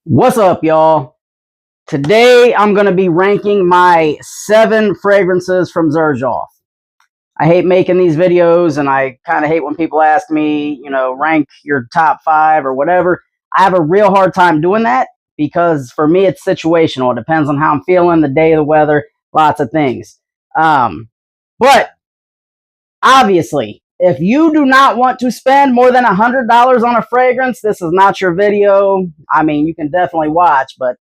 What's up, y'all? Today I'm going to be ranking my 7 fragrances from Xerjoff. I hate making these videos, and I kind of hate when people ask me, rank your top 5 or whatever. I have a real hard time doing that because for me it's situational. It depends on how I'm feeling, the day, the weather, lots of things. But obviously, if you do not want to spend more than $100 on a fragrance, this is not your video. I mean, you can definitely watch, but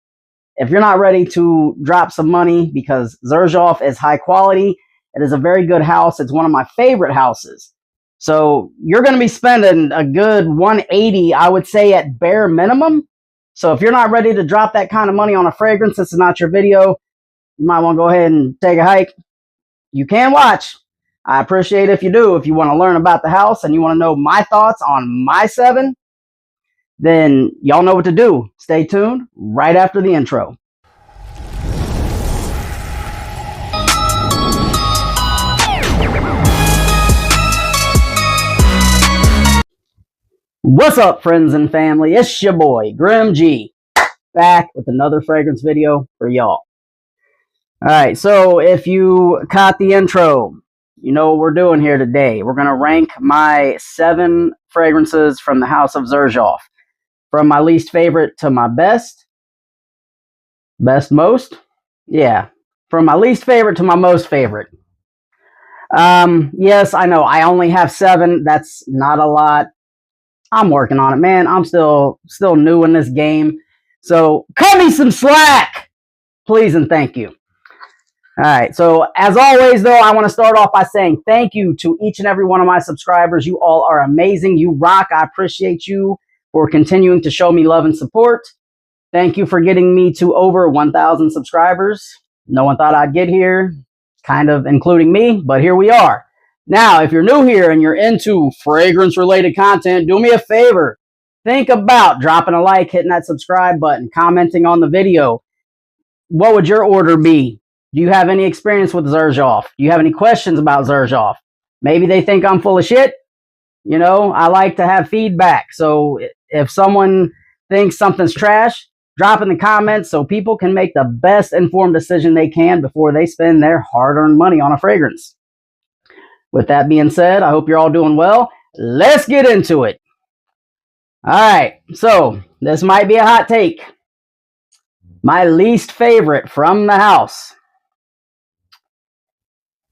if you're not ready to drop some money, because Xerjoff is high quality, it is a very good house. It's one of my favorite houses. So you're going to be spending a good 180, I would say, at bare minimum. So if you're not ready to drop that kind of money on a fragrance, this is not your video. You might want to go ahead and take a hike. You can watch. I appreciate it if you do. If you want to learn about the house and you want to know my thoughts on my 7, then y'all know what to do. Stay tuned right after the intro. What's up, friends and family? It's your boy, Grim G, back with another fragrance video for y'all. Alright, so if you caught the intro, you know what we're doing here today. We're going to rank my 7 fragrances from the house of Xerjoff. From my least favorite to my best. Most? Yeah. From my least favorite to my most favorite. Yes, I know. I only have 7. That's not a lot. I'm working on it, man. I'm still new in this game. So, cut me some slack! Please and thank you. Alright, so as always, though, I want to start off by saying thank you to each and every one of my subscribers. You all are amazing. You rock. I appreciate you for continuing to show me love and support. Thank you for getting me to over 1,000 subscribers. No one thought I'd get here, kind of including me, but here we are. Now, if you're new here and you're into fragrance-related content, do me a favor. Think about dropping a like, hitting that subscribe button, commenting on the video. What would your order be? Do you have any experience with Xerjoff? Do you have any questions about Xerjoff? Maybe they think I'm full of shit. You know, I like to have feedback. So if someone thinks something's trash, drop in the comments so people can make the best informed decision they can before they spend their hard-earned money on a fragrance. With that being said, I hope you're all doing well. Let's get into it. All right, so this might be a hot take. My least favorite from the house.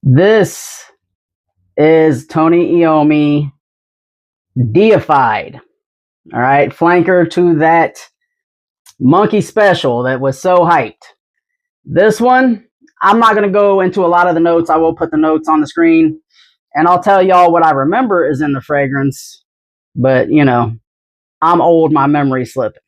This is Tony Iommi Deified. All right, flanker to that Monkey Special that was so hyped. This one, I'm not going to go into a lot of the notes. I will put the notes on the screen, and I'll tell y'all what I remember is in the fragrance. But, you know, I'm old, my memory's slipping.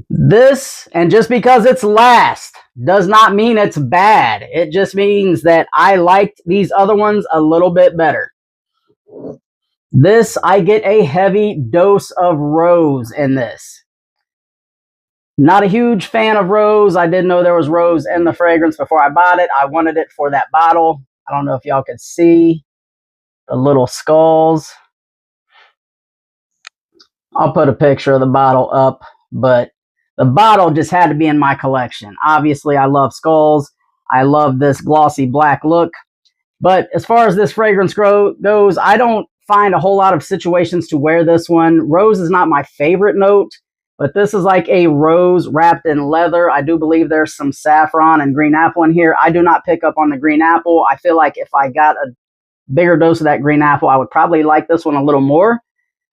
This, and just because it's last, does not mean it's bad. It just means that I liked these other ones a little bit better. This, I get a heavy dose of rose in this. Not a huge fan of rose. I didn't know there was rose in the fragrance before I bought it. I wanted it for that bottle. I don't know if y'all could see the little skulls. I'll put a picture of the bottle up, but the bottle just had to be in my collection. Obviously, I love skulls. I love this glossy black look. But as far as this fragrance goes, I don't find a whole lot of situations to wear this one. Rose is not my favorite note, but this is like a rose wrapped in leather. I do believe there's some saffron and green apple in here. I do not pick up on the green apple. I feel like if I got a bigger dose of that green apple, I would probably like this one a little more.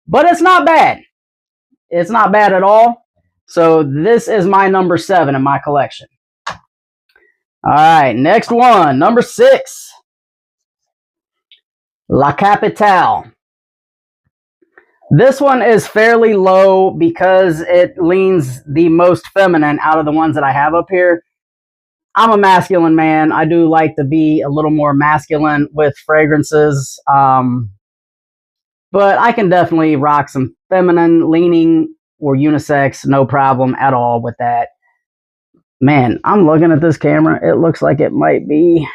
But it's not bad. It's not bad at all. So this is my number 7 in my collection. All right, next one, number 6. La Capitale. This one is fairly low because it leans the most feminine out of the ones that I have up here. I'm a masculine man. I do like to be a little more masculine with fragrances. But I can definitely rock some feminine leaning or unisex, no problem at all with that. Man, I'm looking at this camera. It looks like it might be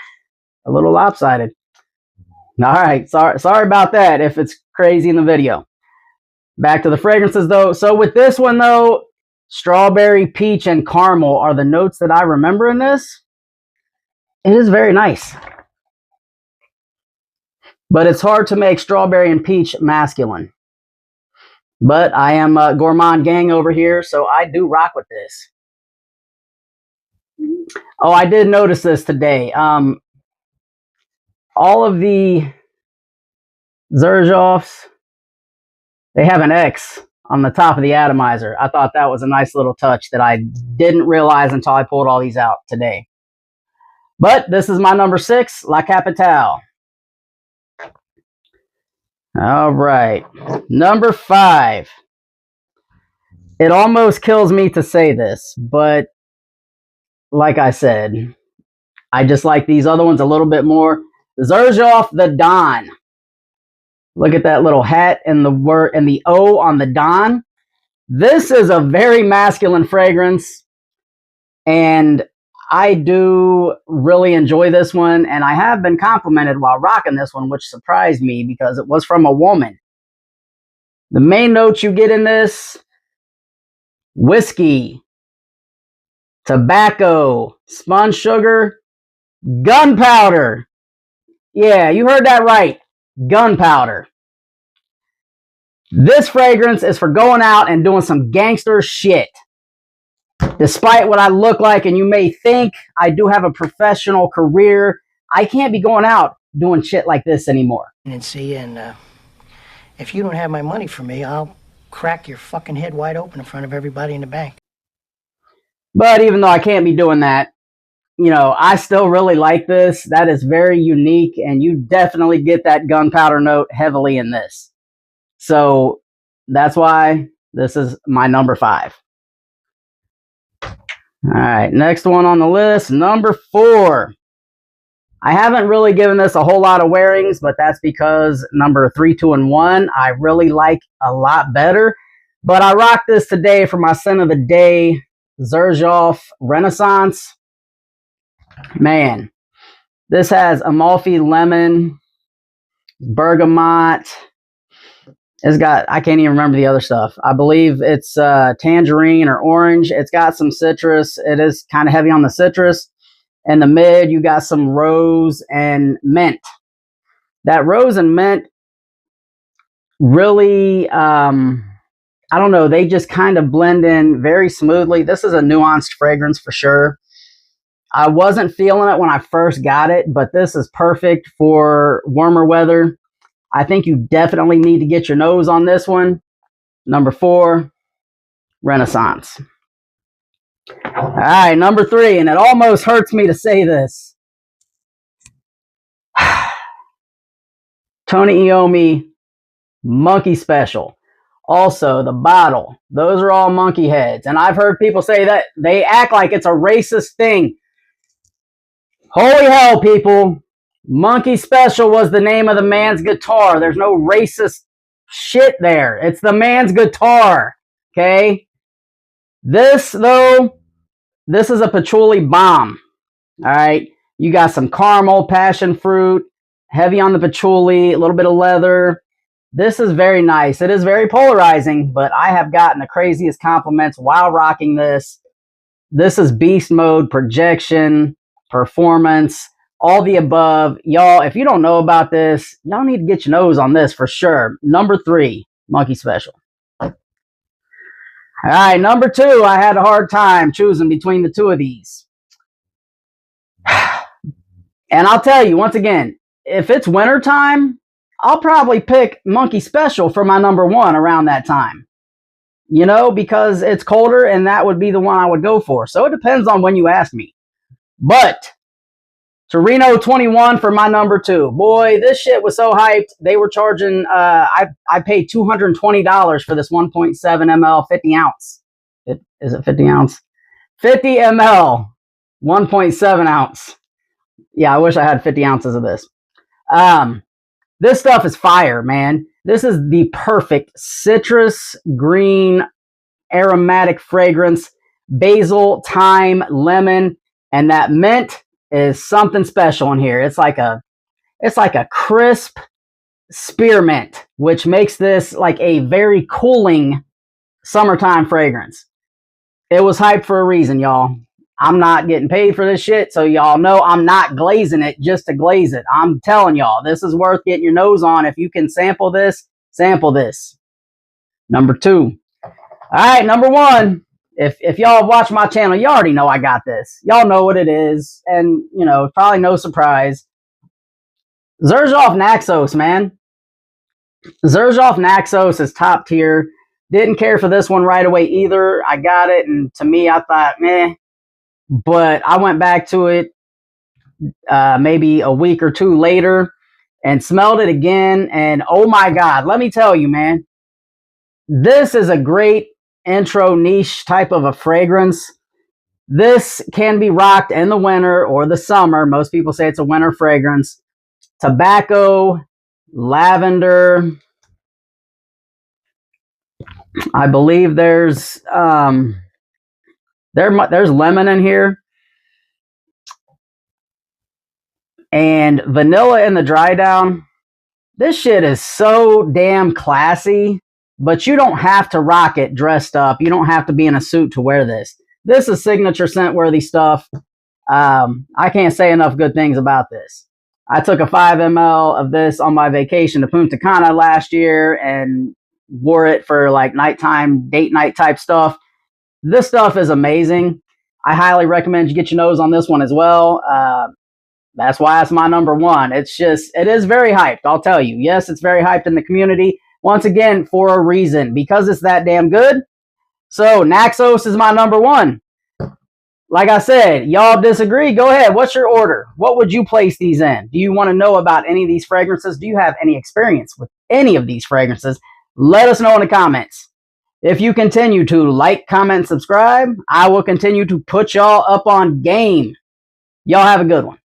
a little lopsided. All right, sorry about that if it's crazy in the video. Back to the fragrances though. So with this one though, strawberry, peach, and caramel are the notes that I remember in this. It is very nice. But it's hard to make strawberry and peach masculine. But I am a gourmand gang over here, so I do rock with this. Oh, I did notice this today. All of the Xerjoffs, they have an X on the top of the atomizer. I thought that was a nice little touch that I didn't realize until I pulled all these out today. But this is my number 6, La Capitale. All right. Number 5. It almost kills me to say this, but like I said, I just like these other ones a little bit more. Xerjoff the Don. Look at that little hat and the word and the O on the Don. This is a very masculine fragrance, and I do really enjoy this one, and I have been complimented while rocking this one, which surprised me because it was from a woman. The main notes you get in this: whiskey, tobacco, spun sugar, gunpowder. Yeah, you heard that right. Gunpowder. This fragrance is for going out and doing some gangster shit. Despite what I look like, and you may think I do have a professional career, I can't be going out doing shit like this anymore. And see, and if you don't have my money for me, I'll crack your fucking head wide open in front of everybody in the bank. But even though I can't be doing that, you know, I still really like this. That is very unique, and you definitely get that gunpowder note heavily in this. So that's why this is my number 5. All right, next one on the list, number 4. I haven't really given this a whole lot of wearings, but that's because number 3, 2, and 1 I really like a lot better. But I rocked this today for my scent of the day, Xerjoff Renaissance. Man, this has Amalfi lemon, bergamot. It's got, I can't even remember the other stuff. I believe it's tangerine or orange. It's got some citrus. It is kind of heavy on the citrus. In the mid, you got some rose and mint. That rose and mint really, I don't know, they just kind of blend in very smoothly. This is a nuanced fragrance for sure. I wasn't feeling it when I first got it, but this is perfect for warmer weather. I think you definitely need to get your nose on this one. Number 4, Renaissance. All right, number 3, and it almost hurts me to say this. Tony Iommi Monkey Special. Also, the bottle. Those are all monkey heads. And I've heard people say that they act like it's a racist thing. Holy hell, people. Monkey Special was the name of the man's guitar. There's no racist shit there. It's the man's guitar. Okay? This, though, this is a patchouli bomb. All right? You got some caramel, passion fruit, heavy on the patchouli, a little bit of leather. This is very nice. It is very polarizing, but I have gotten the craziest compliments while rocking this. This is beast mode, projection, performance, all the above. Y'all, if you don't know about this, y'all need to get your nose on this for sure. Number 3, Monkey Special. All right, number 2, I had a hard time choosing between the two of these. And I'll tell you, once again, if it's wintertime, I'll probably pick Monkey Special for my number 1 around that time. You know, because it's colder, and that would be the one I would go for. So it depends on when you ask me. But Torino 21 for my number 2. Boy, this shit was so hyped. They were charging, I paid $220 for this 1.7 ml 50 ounce. Is it 50 ounce? 50 ml, 1.7 ounce. Yeah, I wish I had 50 ounces of this. This stuff is fire, man. This is the perfect citrus, green, aromatic fragrance. Basil, thyme, lemon, and that mint is something special in here. It's like a crisp, spearmint, which makes this like a very cooling summertime fragrance. It was hyped for a reason, y'all. I'm not getting paid for this shit, so y'all know I'm not glazing it just to glaze it. I'm telling y'all, this is worth getting your nose on. If you can sample this, sample this. Number 2. All right, number 1. If y'all watch my channel, you already know I got this. Y'all know what it is, and, you know, probably no surprise. Xerjoff Naxos, man. Xerjoff Naxos is top tier. Didn't care for this one right away either. I got it, and to me, I thought, meh. But I went back to it maybe a week or 2 later and smelled it again. And oh my God, let me tell you, man, this is a great intro niche type of a fragrance. This can be rocked in the winter or the summer. Most people say it's a winter fragrance. Tobacco, lavender. I believe there's lemon in here, and vanilla in the dry down. This shit is so damn classy, but you don't have to rock it dressed up. You don't have to be in a suit to wear this. This is signature scent worthy stuff. I can't say enough good things about this. I took a 5 ml of this on my vacation to Punta Cana last year and wore it for like nighttime, date night type stuff. This stuff is amazing. I highly recommend you get your nose on this one as well. That's why it's my number 1. It is very hyped, I'll tell you. Yes, it's very hyped in the community. Once again, for a reason, because it's that damn good. So Naxos is my number 1. Like I said, y'all disagree? Go ahead. What's your order? What would you place these in? Do you want to know about any of these fragrances? Do you have any experience with any of these fragrances? Let us know in the comments. If you continue to like, comment, subscribe, I will continue to put y'all up on game. Y'all have a good one.